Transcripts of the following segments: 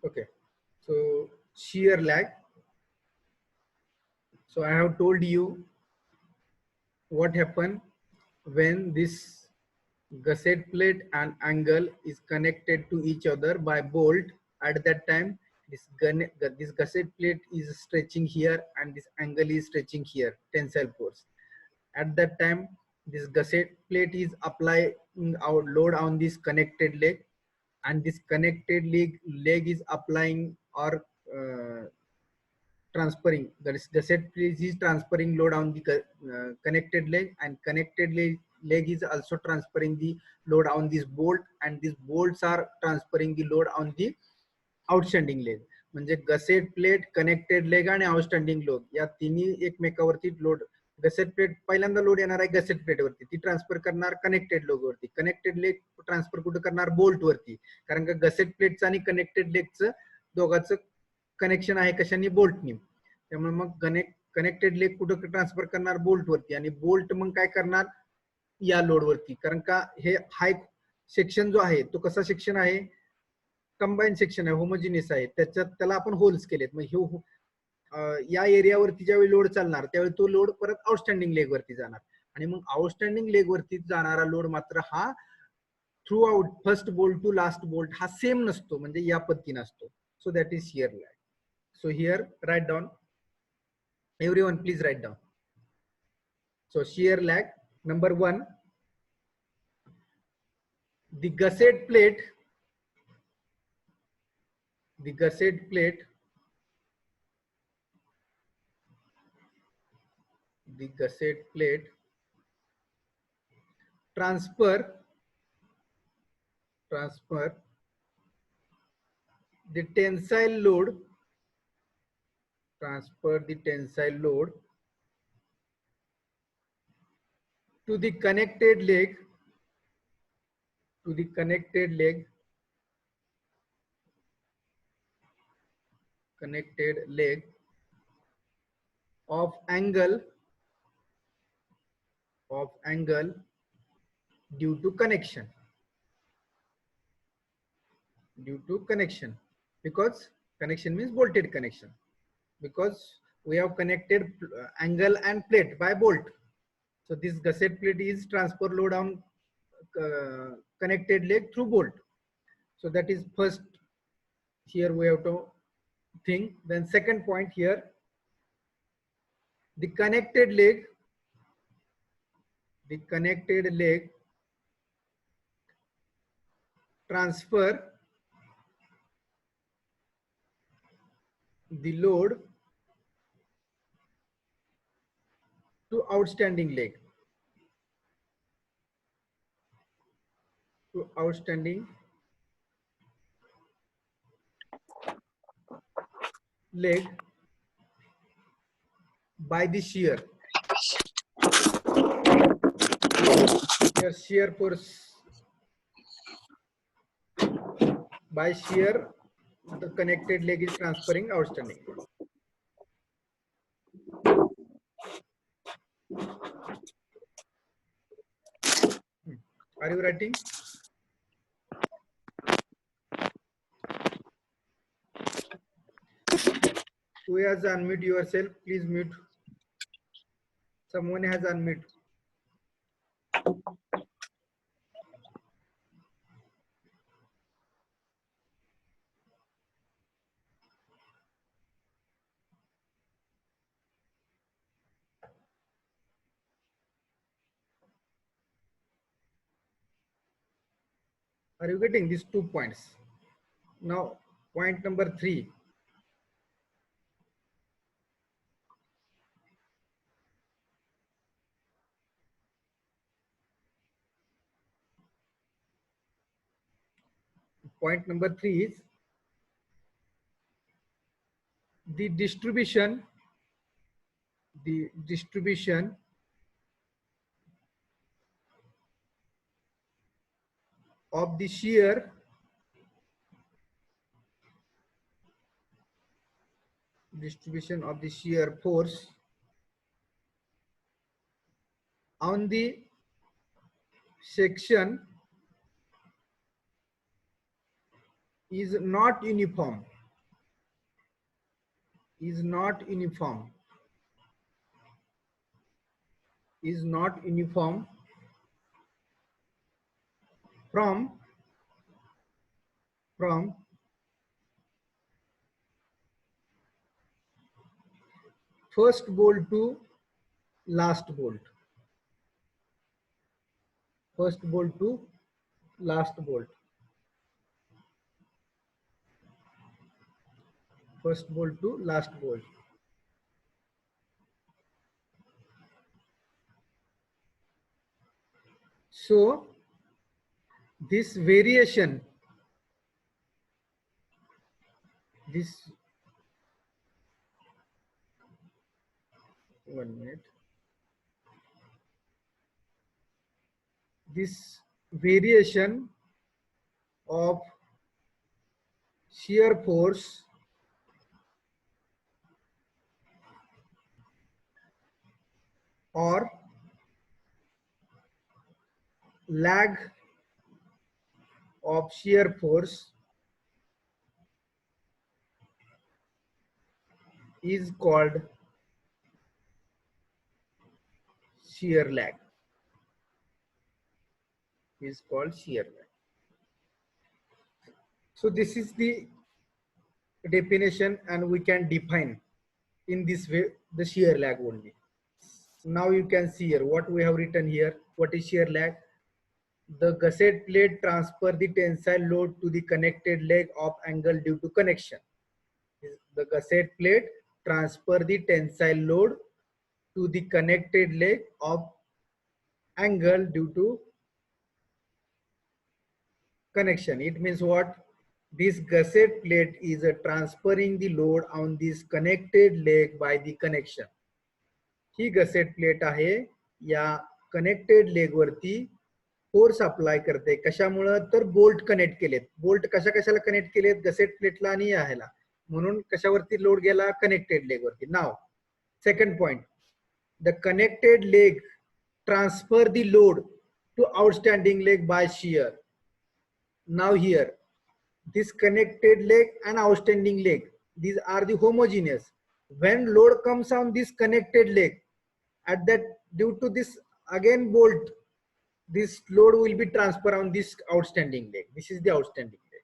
Okay, so shear lag. So I have told you what happened when this gusset plate and angle is connected to each other by bolt. At that time, this gusset plate is stretching here and this angle is stretching here, tensile force. At that time, this gusset plate is applying our load on this connected leg, and this connected leg is applying or transferring, that is gusset plate is transferring load on the connected leg, and connected leg is also transferring the load on this bolt, and these bolts are transferring the load on the outstanding leg. म्हणजे gusset plate, connected leg आणि outstanding load या तिन्ही एकमेकावरती load. Gusset plate पहिल्यांदा load येणार आहे gusset plate वरती, ती transfer करणार कनेक्टेड लोड वरती. कनेक्टेड लेग ट्रान्सफर कुठे करणार, बोल्ट वरती, कारण का गसेट प्लेटचं आणि कनेक्टेड लेगचं दोघांचं कनेक्शन आहे कशाने, बोल्टनी. त्यामुळे मग कनेक्टेड लेग कुठे ट्रान्सफर करणार, बोल्ट वरती, आणि बोल्ट मग काय करणार या लोड वरती. कारण का हे हाय सेक्शन जो आहे तो कसा सेक्शन आहे, कंबाईन सेक्शन आहे, होमोजिनियस आहे, त्याच्यात त्याला आपण होल्स केलेत. मग या एरियावरती ज्यावेळी लोड चालणार त्यावेळी तो लोड परत आउटस्टँडिंग लेग वरती जाणार, आणि मग आउटस्टँडिंग लेग वरती जाणारा लोड मात्र हा throughout first bolt to last bolt हा सेम नसतो, म्हणजे या पद्धतीने असतो. So that is shear lag. So here write down, everyone please write down. So shear lag number 1, the gusset plate transfer the tensile load to the connected leg of angle due to connection, because connection means bolted connection, because we have connected angle and plate by bolt. So this gusset plate is transfer load on connected leg through bolt. So that is first here we have to think. Then second point here, the connected leg transfer the load to outstanding leg, by the shear. Shear force, by shear the connected leg is transferring outstanding. Are you writing? Who has unmute yourself? Please mute. Someone has unmute. Are you getting these 2 points? Now, point number 3. Point number 3 is the distribution of the shear force on the section is not uniform. is not uniform, is not uniform from first bolt to last bolt, first bolt to last bolt, first bolt to last bolt. So this variation, this, one minute, this variation of shear force or lag of shear force is called shear lag, is called shear lag. So this is the definition, and we can define in this way the shear lag only. Now you can see here what we have written here. What is shear lag? The gusset plate transfer the tensile load to the connected leg of angle due to connection. The gusset plate transfer the tensile load to the connected leg of angle due to connection. It means what? This gusset plate is transferring the load on this connected leg by the connection. He gusset plate आहे, या connected leg वरती force apply करते. कशामुळं? तर bolt connect केलेत. Bolt कशा कशाला connect केलेत? गसेट प्लेटला आणि याला. म्हणून कशावरती लोड गेला? कनेक्टेड लेग वरती. Now second point, the connected leg transfer the load to outstanding leg by shear. Now here this connected leg and outstanding leg, these are the homogeneous. When load comes on this connected leg, at that, due to this again bolt, this load will be transferred on this outstanding leg. This is the outstanding leg.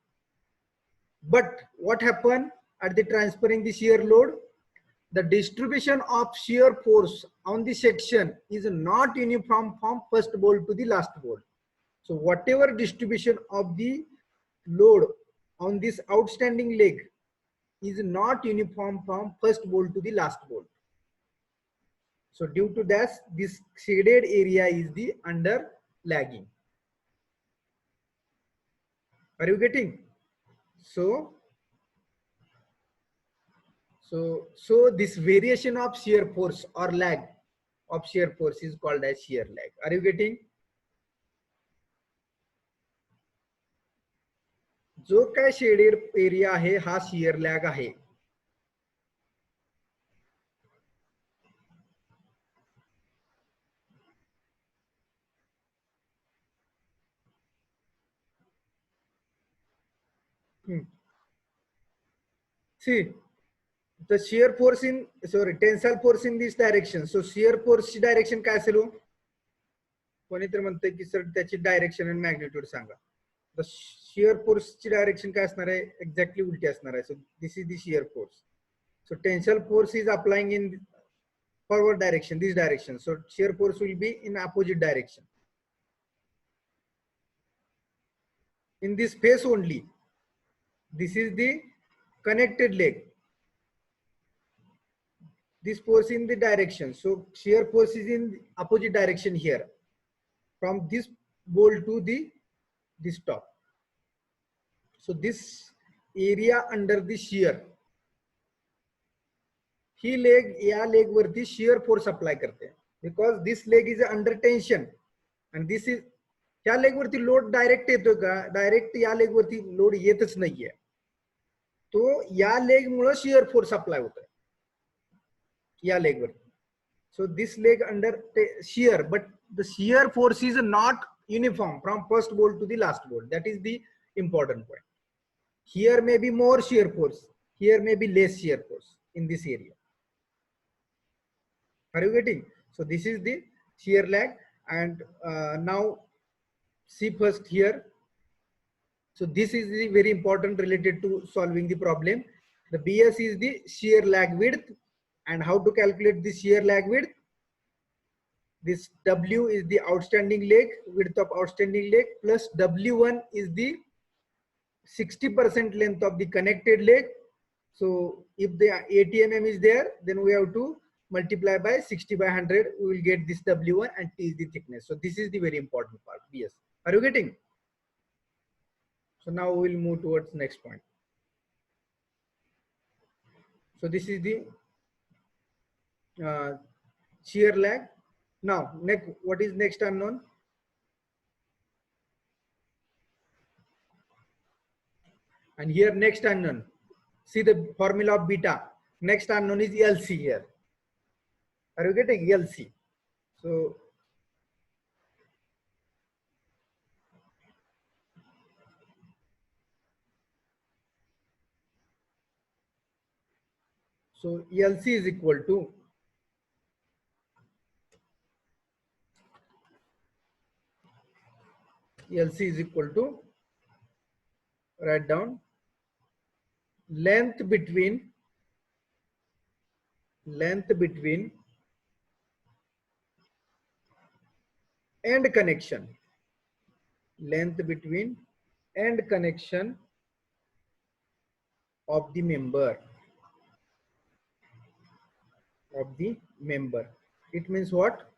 But what happened at the transferring the shear load? The distribution of shear force on the section is not uniform from first bolt to the last bolt. So whatever distribution of the load on this outstanding leg is not uniform from first bolt to the last bolt. So due to that, this shaded area is the under lagging. Are you getting? So this variation of shear force or lag of shear force is called as shear lag. Are you getting? जो काय shaded area आहे हा shear lag आहे. See, the shear force in, sorry, tensile force in this direction. So shear force ची direction काय असेल? कोणीतरी म्हणते की सर त्याची डायरेक्शन आणि magnitude Sanga. The shear force ची डायरेक्शन काय असणार आहे? एक्झॅक्टली उलटी असणार आहे. So this is the shear force. So tension force is applying in forward direction, this direction. So shear force will be in opposite direction. In this face only, this is the connected leg. This force in the direction. So shear force is in opposite direction here, from this bolt to this top. So this area under the shear, he leg या leg वरती shear force apply करते, because this leg is under tension and this is, या leg वरती load direct येतो का? Direct या leg वरती load येतच नाहीये. तो या लेग मुळे शियर फोर्स अप्लाय होतोय या लेग वरती. So this leg under shear, but the shear force is not uniform from first bolt to the last bolt. That is the important point. Here may be more shear force, here may be less shear force. in this area. Are you getting? So this is the shear lag, and now see first here. So this is the very important related to solving the problem. The BS is the shear lag width, and how to calculate the shear lag width? This W is the outstanding leg, width of outstanding leg, plus W1 is the 60% length of the connected leg. So if the 80 mm is there, then we have to multiply by 60 by 100. We will get this W1, and T is the thickness. So this is the very important part. BS. Are you getting? So now we will move towards next point. So this is the shear lag. Now, next, what is next unknown? And here next unknown. See the formula of beta. Next unknown is LC here. Are you getting LC? So LC is equal to write down length between end connection, of the member, It means what?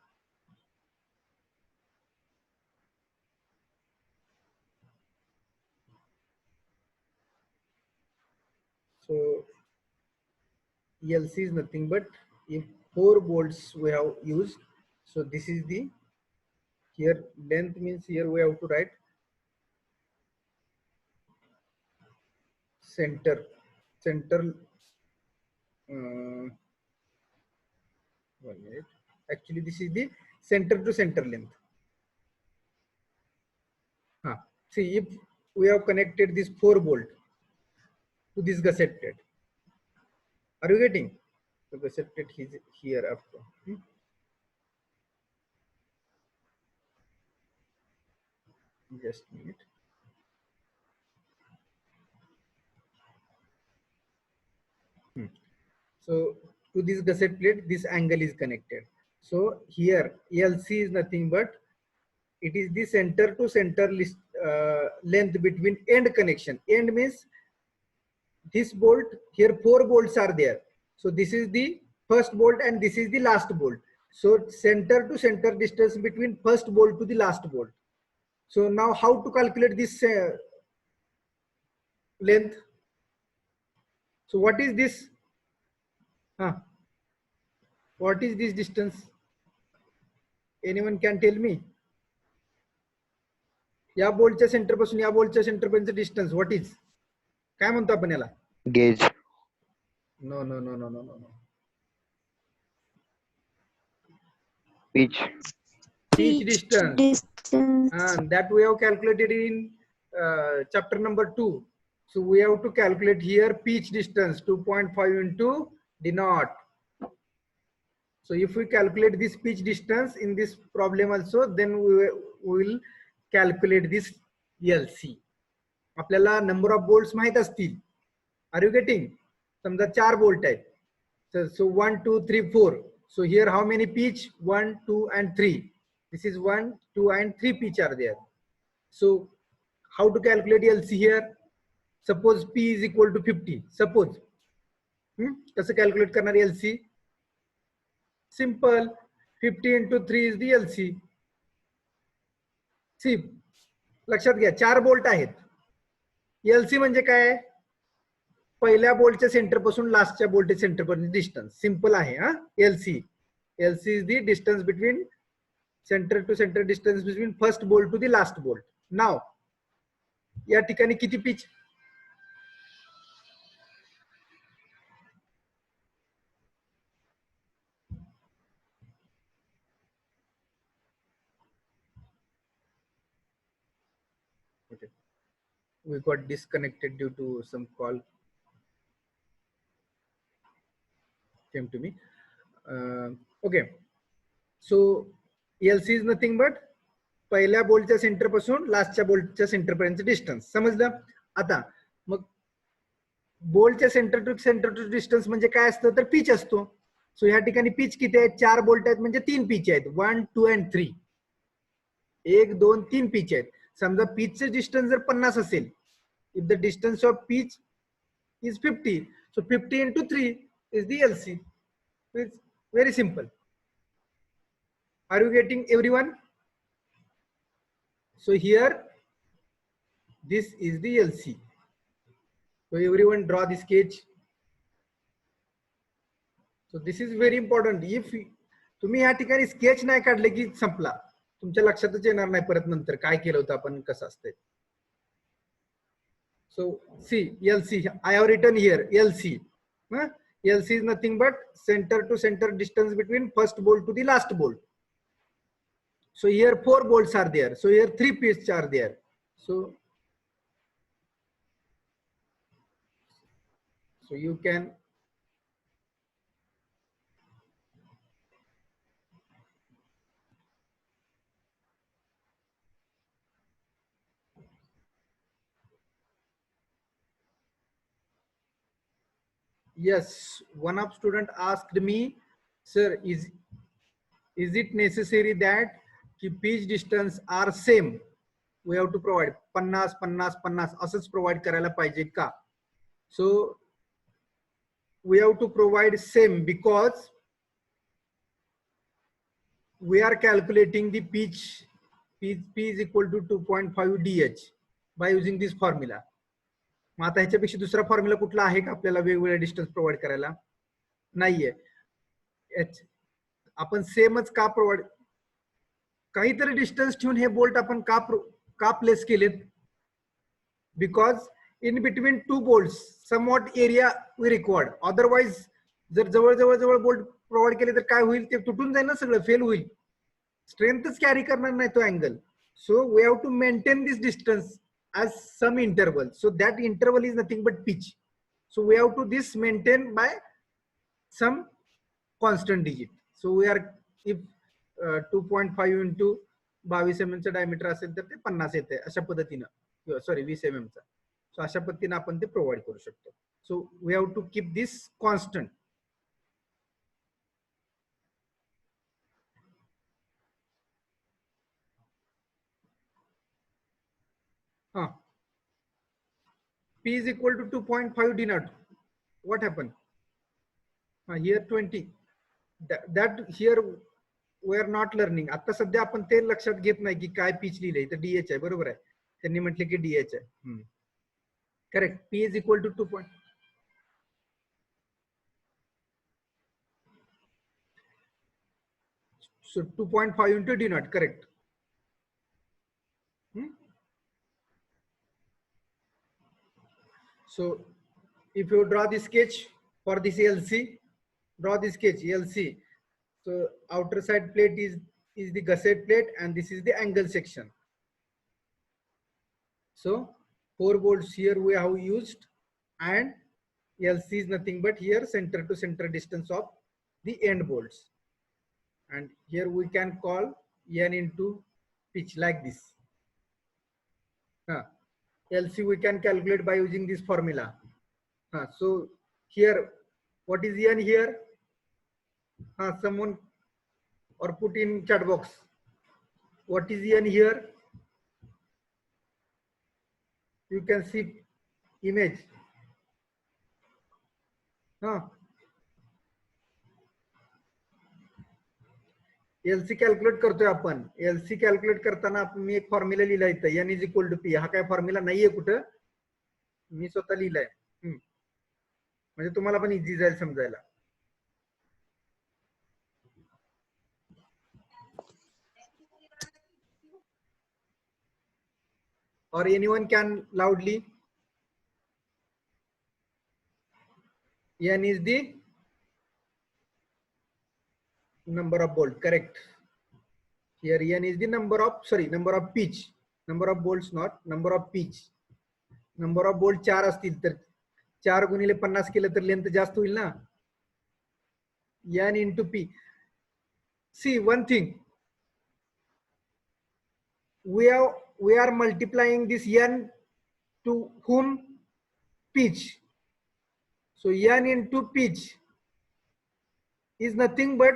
So ELC is nothing but if 4 bolts we have used. So this is the, here length means here we have to write center, uh, 1 minute. Actually this is the center to center length. See, if we have connected this 4 bolt to this gusset plate, are you getting? The gusset plate is here after. Just a minute. So to this gusset plate, this angle is connected. So here LC is nothing but it is the center to center length between end connection. End means this bolt, here 4 bolts are there. So this is the first bolt and this is the last bolt. So center to center distance between first bolt to the last bolt. So now how to calculate this length? So what is this? What is this distance? Anyone can tell me? या बोल्टच्या centre पासून या बोल्टच्या centre पर्यंत distance what is, काय म्हणतो आपण याला? Gauge. No no no no no no no. Pitch. Pitch distance. And that we have calculated in chapter number 2. So we have to calculate here pitch distance 2.5 into d naught. So if we calculate this pitch distance in this problem also, then we will calculate this LC. आपल्याला number of bolts माहित असतील. Are you getting? समजा 4 bolt आहेत. So 1 2 3 4. So here how many pitch? 1 2 and 3. This is 1 2 and 3 pitch are there. So how to calculate LC here? Suppose P is equal to 50. Suppose कसं calculate करणार LC? Simple. 50 into 3 is the LC. See, लक्षात घ्या 4 bolt आहेत. LC म्हणजे काय? पहिल्या बोल्टच्या centre पासून लास्टच्या बोल्टच्या सेंटर पर्यंत डिस्टन्स. सिंपल आहे हा. LC is the distance between centre to centre distance between first bolt to the last bolt. नाव या ठिकाणी किती pitch? Okay. We got disconnected due to some call. came to me. Okay, so LC is nothing but पहिल्या बोल्टच्या centre पासून लास्टच्या बोल्टच्या centre पर्यंत डिस्टन्स. समजलं? आता मग बोल्टच्या सेंटर टू डिस्टन्स म्हणजे काय असतं तर पिच असतो. सो ह्या ठिकाणी पिच किती आहेत? 4 बोल्ट आहेत म्हणजे 3 पिच आहेत. 1, 2 and 3. 1, 2, 3 पिच आहेत. समजा पिचचं डिस्टन्स जर 50 असेल, if the distance of pitch is 50, so 50 into 3 is the LC. It's very simple. Are you getting, everyone? So here this is the LC. So everyone draw the sketch. So this is very important. If तुम्ही या ठिकाणी sketch नाही काढले की संपला, तुमच्या लक्षातच येणार नाही परत नंतर काय केलं होतं आपण, कसं असते. So see, LC, I have written here LC. LC is nothing but center to center distance between first bolt to the last bolt. So here 4 bolts are there. So here 3 pieces are there. So you can yes, one of student asked me, sir, is it necessary that the pitch distance are same? We have to provide 50, 50, 50 असंच provide करायला पाहिजे का? So we have to provide same because we are calculating the pitch. P is equal to 2.5 DH by using this formula. मग आता ह्याच्यापेक्षा दुसरा formula कुठला आहे का आपल्याला वेगवेगळ्या डिस्टन्स प्रोव्हाइड करायला? नाहीये. आपण सेमच का प्रोव्हाइड, काहीतरी डिस्टन्स ठेवून हे बोल्ट आपण का प्लेस केलेत? Because in between 2 bolts somewhat area we required. Otherwise जर जवळ जवळ जवळ बोल्ट प्रोव्हाइड केले तर काय होईल? ते तुटून जाईल ना, सगळं फेल होईल, स्ट्रेंथच कॅरी करणार नाही तो angle. So we have to maintain this distance as some interval. So that interval is nothing but pitch. So we have to this maintain by some constant digit. So we are, if 2.5 into 22 mm चा diameter असेल तर ते 50 येते अशा पद्धतीने, sorry 20 mm चा. सो अशा पद्धतीने आपण ते प्रोव्हाइड करू शकतो. So we have to keep this constant. P is equal to 2.5 D naught. What happened? Here 20. That here we are not learning. आता सध्या आपण ते लक्षात घेत नाही की काय पिच लिहिलंय, तर DH आहे. बरोबर आहे, त्यांनी म्हटले की DH आहे. Correct. P is equal to 2. So 2.5 into D naught. Correct. So if you draw the sketch for this LC, draw the sketch LC. So outer side plate is the gusset plate and this is the angle section. So 4 bolts here we have used, and LC is nothing but here center to center distance of the end bolts. And here we can call N into pitch like this. LC we can calculate by using this formula. So here, what is N here? Someone or put in chat box. What is N here? You can see image. LC calculate करतोय आपण. LC calculate करताना मी एक formula लिहिला इथं, N is equal to P. हा काय formula नाहीये कुठं, मी स्वतः लिहिलाय, म्हणजे तुम्हाला पण इझी जाईल समजायला. Or anyone can loudly? N is the number of bolt. Correct. Here N is the number of pitch. Number of bolts, not number of pitch. Number of bolt 4 असतील तर 4 गुणिले 50 केलं तर लेंथ जास्त होईल ना. N into P. See one thing, we are multiplying this N to whom? Pitch. So N into pitch is nothing but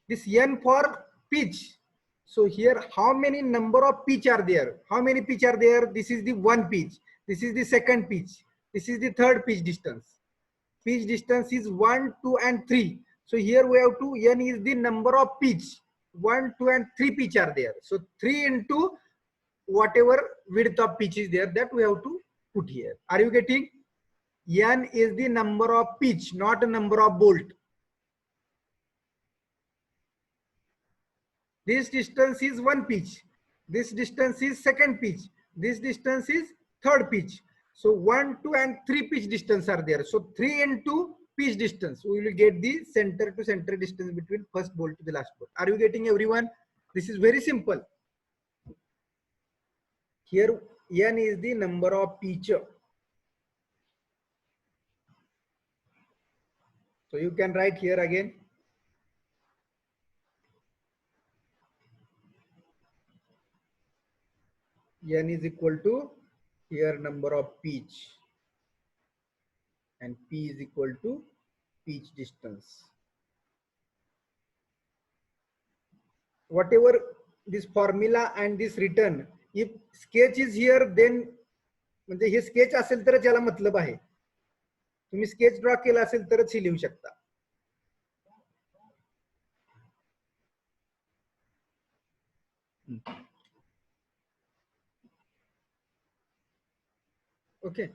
this N for pitch. So here, how many number of pitch are there? How many pitch are there? This is the one pitch. This is the second pitch. This is the third pitch distance. Pitch distance is 1, 2, and 3. So here we have to, N is the number of pitch. 1, 2, and 3 pitch are there. So 3 into whatever width of pitch is there, that we have to put here. Are you getting? N is the number of pitch, not a number of bolt. This distance is one pitch. This distance is second pitch. This distance is third pitch. So 1, 2, and 3 pitch distance are there. So 3 into pitch distance, we will get the center to center distance between first bolt to the last bolt. Are you getting, everyone? This is very simple. Here N is the number of pitch. So you can write here again. N is equal to here number of pitch, and P is equal to pitch distance. Whatever this formula and this written, if sketch is here, then म्हणजे हे sketch असेल तरच याला मतलब आहे. तुम्ही sketch draw केला असेल तरच हे लिहू शकता. Okay.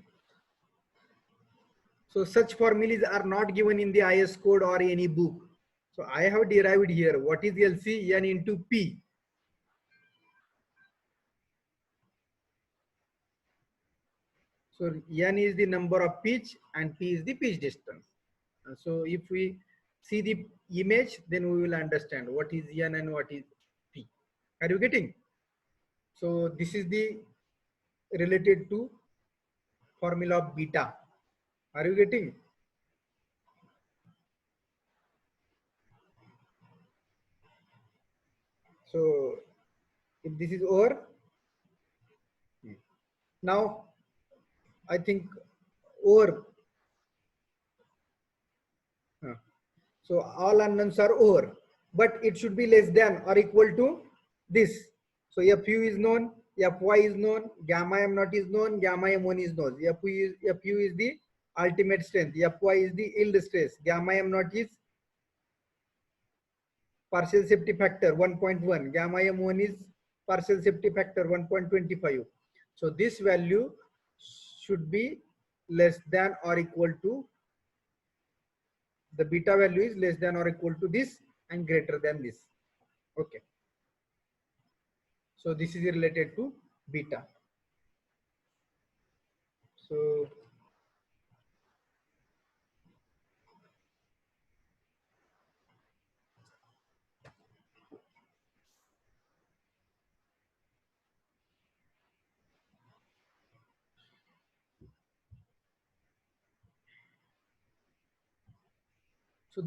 So such formulas are not given in the IS code or any book. So I have derived here. What is LC? N into P. So N is the number of pitch and P is the pitch distance. So if we see the image, then we will understand what is N and what is P. Are you getting? So this is the related to formula of beta. Are you getting? So if this is over, now I think over. So all unknowns are over, but it should be less than or equal to this. So Fu is known, Fy is known, gamma m naught is known, gamma m1 is known. Fu is the ultimate strength, Fy is the yield stress, gamma m naught is partial safety factor 1.1, gamma m1 is partial safety factor 1.25. So this value should be less than or equal to, the beta value is less than or equal to this and greater than this. Okay. So this is related to beta. So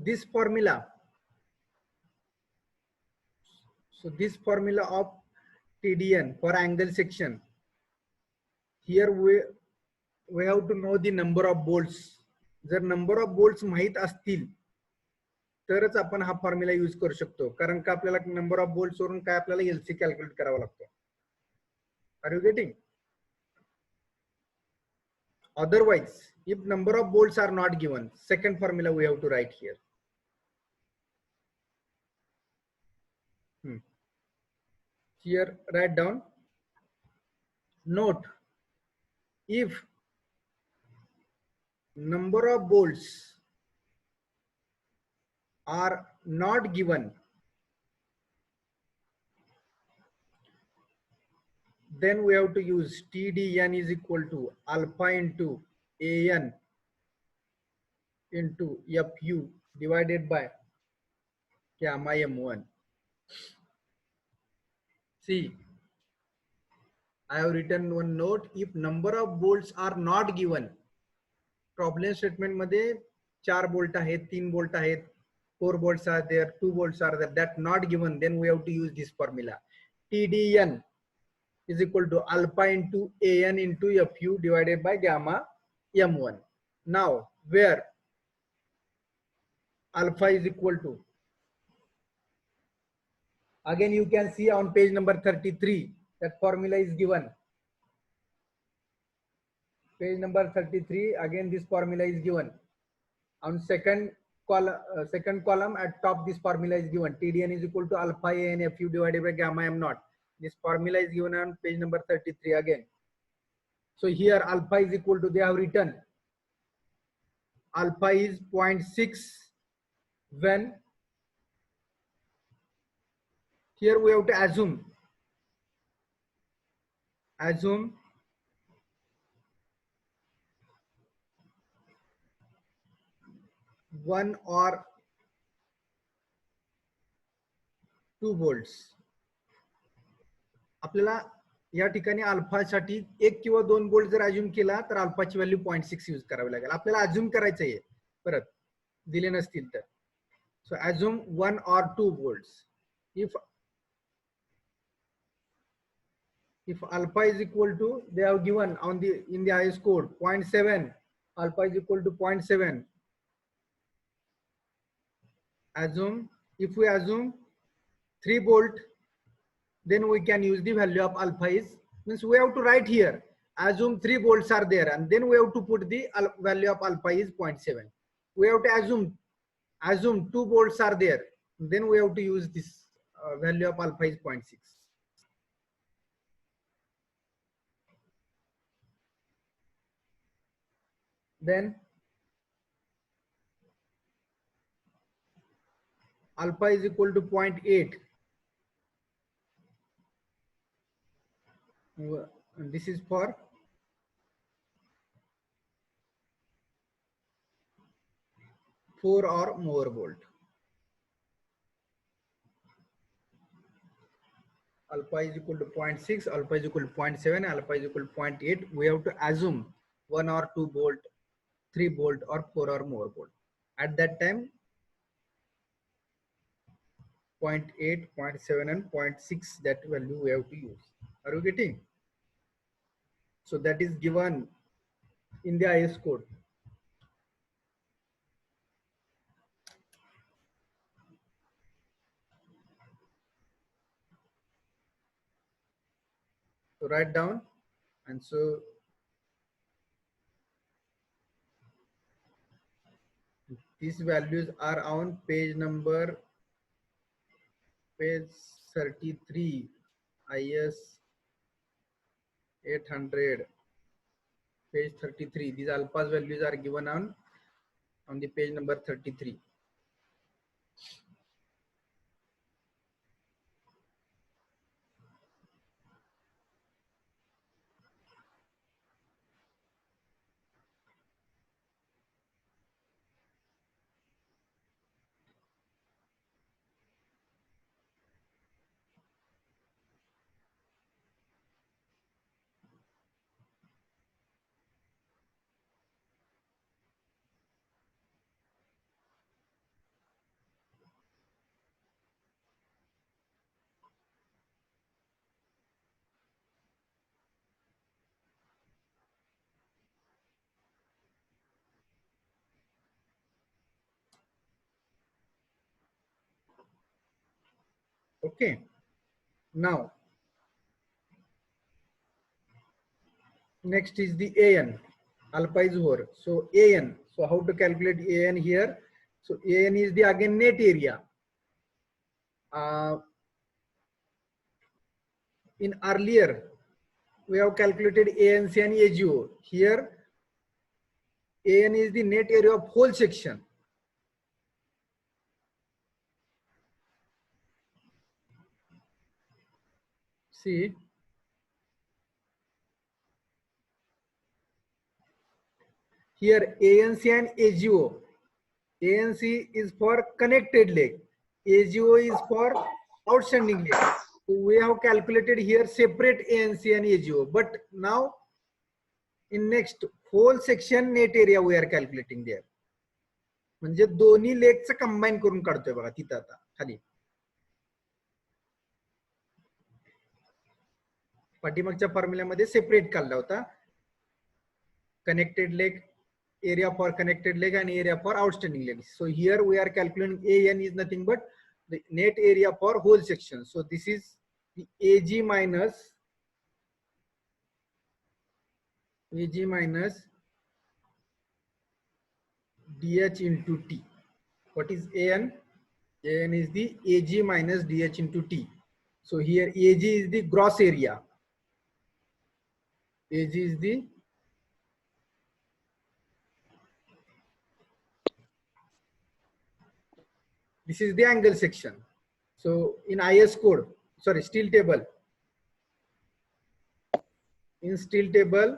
this formula, this formula of TDN for angle section, here we have to know the number of bolts. जर number of bolts माहित असतील तरच आपण हा formula use करू शकतो, कारण का आपल्याला नंबर ऑफ बोल्ट्स वरून काय आपल्याला एलसी कॅल्क्युलेट करावा लागतो. Are you getting? Otherwise, if number of bolts are not given, second formula we have to write here. Here write down. Note, if number of bolts are not given, then we have to use TDN is equal to alpha into AN into Fu divided by gamma m1. See, I have written one note. If number of bolts are not given, problem statement मध्ये 4 bolt आहेत, 3 bolt आहेत, 4 bolts are there, 2 bolts are there, that not given, then we have to use this formula. TDN is equal to alpha into AN into FU divided by gamma M1. Now, where alpha is equal to, again you can see on page number 33, that formula is given. Page number 33, again this formula is given. On second column at top, this formula is given. TDN is equal to alpha AN FU divided by gamma M naught. This formula is given on page number 33 again. So here alpha is equal to, they have written alpha is 0.6 when, here we have to assume one or 2 volts. आपल्याला या ठिकाणी अल्फासाठी 1 किंवा 2 volt जर assume केला तर अल्फाची value 0.6 use करावी लागेल. आपल्याला अज्युम करायचं आहे, परत दिले नसतील तर. सो assume 1 or 2 volts. If alpha is equal to, they have given on the in the IS code 0.7, alpha is equal to 0.7. If we assume 3 volt, then we can use the value of alpha is, means we have to write here, assume 3 volts are there, and then we have to put the value of alpha is 0.7. We have to assume 2 volts are there, then we have to use this value of alpha is 0.6. Then alpha is equal to 0.8. This is for 4 or more volt. Alpha is equal to 0.6, alpha is equal to 0.7, alpha is equal to 0.8. We have to assume 1 or 2 volt, 3 volt or 4 or more volt. At that time, 0.8, 0.7 and 0.6, that value we have to use. Are you getting? So that is given in the IS code. So write down, and so these values are on page 33, IS 800, page 33. These alphas values are given on the page number 33. Okay. Now, next is the AN. Alpha is 4. So AN. So how to calculate AN here? So AN is the again net area. In earlier, we have calculated ANC and AGO. Here, AN is the net area of whole section. See, here ANC and AGO. ANC is for connected leg. AGO is for outstanding leg. So we have calculated here separate ANC and AGO. But now, in next whole section net area we are calculating there. म्हणजे दोन्ही लेगचं combine करून काढतोय बघा तिथं आता खाली. पाठीमागच्या फॉर्म्युल्यामध्ये separate काढला होता. Connected leg, area for connected leg and area for outstanding leg. So here we are calculating AN is nothing but the net area for whole section. So this is the AG minus DH into T. What is AN? AN is the AG minus DH into T. So here AG is the gross area. AG is the this is the angle section. So in IS code, sorry, steel table. In steel table,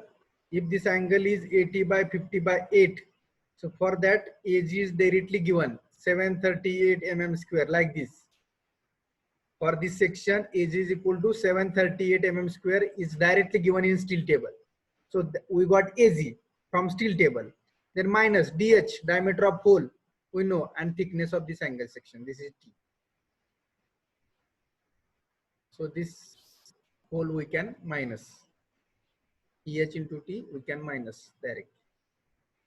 if this angle is 80 by 50 by 8, so for that AG is directly given 738 mm square like this. For this section, AG is equal to 738 mm square is directly given in steel table. So we got AG from steel table. Then minus DH, diameter of hole, we know, and thickness of this angle section. This is T. So this hole we can minus. EH into T we can minus directly.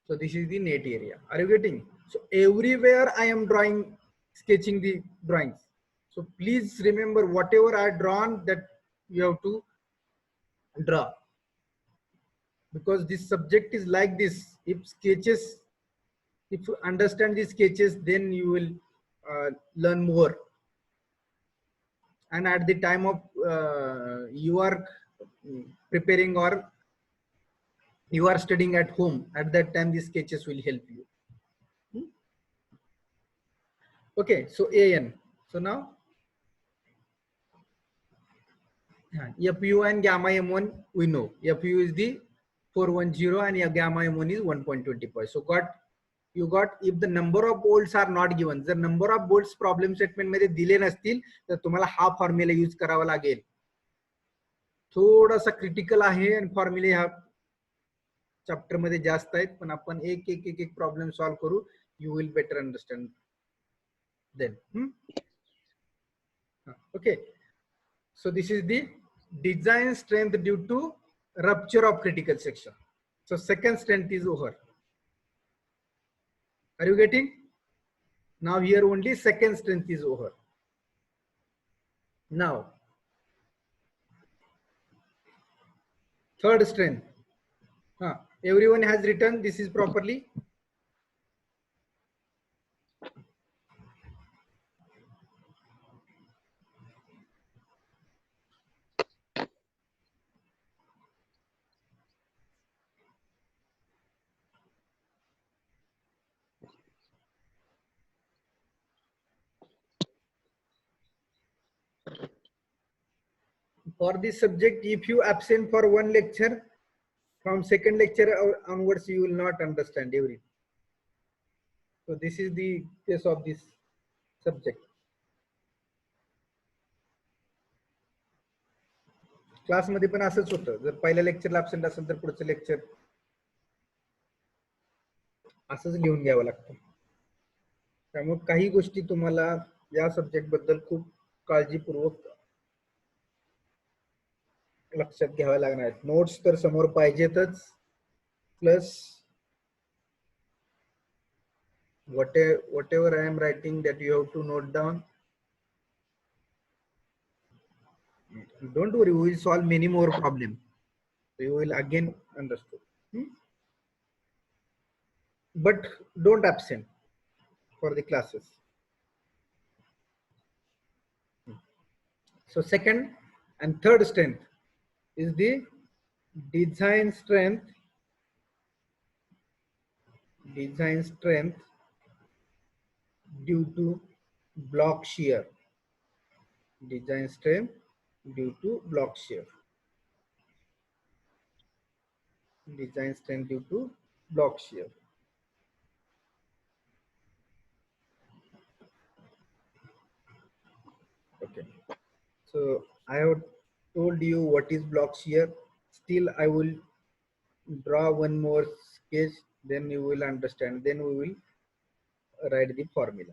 So this is the net area. Are you getting? So everywhere I am drawing, sketching the drawings. So please remember whatever I drawn that you have to draw, because this subject is like this. If you understand the sketches, then you will learn more. And at the time of you are preparing or you are studying at home, at that time these sketches will help you. Okay, so AN. So now FU and gamma M1 we know. FU is the 410 and gamma M1 is 1.25. So you got if the number of bolts are not given, the number of bolts problem statement मध्ये दिले नसतील तर तुम्हाला हा formula use करावा लागेल. थोडासा critical आहे आणि फॉर्म्युले ह्या चॅप्टर मध्ये जास्त आहेत, पण आपण एक एक प्रॉब्लेम सॉल्व करू. You will better understand then. Okay, so this is the design strength due to rupture of critical section. So second strength is over. Are you getting? Now here only second strength is over. Now third strength. Everyone has written this is properly. For this subject, if you absent for one lecture, from second lecture onwards you will not understand everything. So this is the case of this subject. Class मध्ये पण असंच होतं, जर पहिल्या लेक्चरला absent असेल तर पुढचं lecture असंच लिहून घ्यावं लागतं. त्यामुळे काही गोष्टी तुम्हाला या सब्जेक्ट बद्दल खूप काळजीपूर्वक लक्षात घ्याव्या लागणार आहेत. नोट्स तर समोर पाहिजेतच, plus whatever I am writing that you have to note down. Don't worry, we will solve many more problems. So you will again understand. But don't absent for the classes. So second and third strength is the design strength due to block shear. Design strength due to block shear. Design strength due to block shear. Okay, so I have told you what is block shear. Still I will draw one more sketch, then you will understand. Then we will write the formula.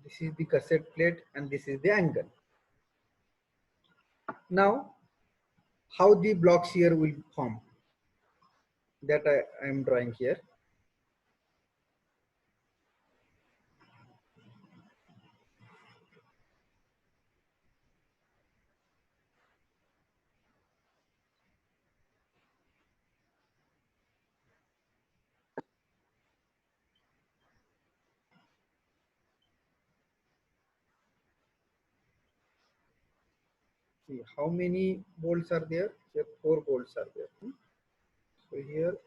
This is the cassette plate and this is the angle. Now, how the blocks here will form, that I am drawing here. See how many bolts are there? Here 4 bolts are there. So here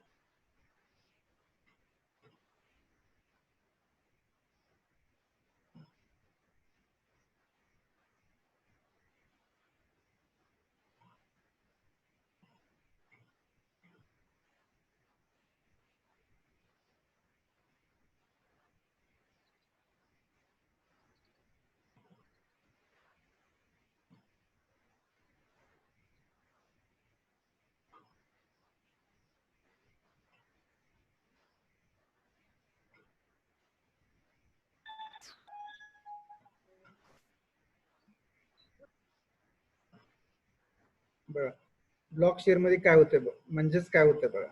बघा block share मध्ये काय होतंय, म्हणजेच काय होतंय बघा.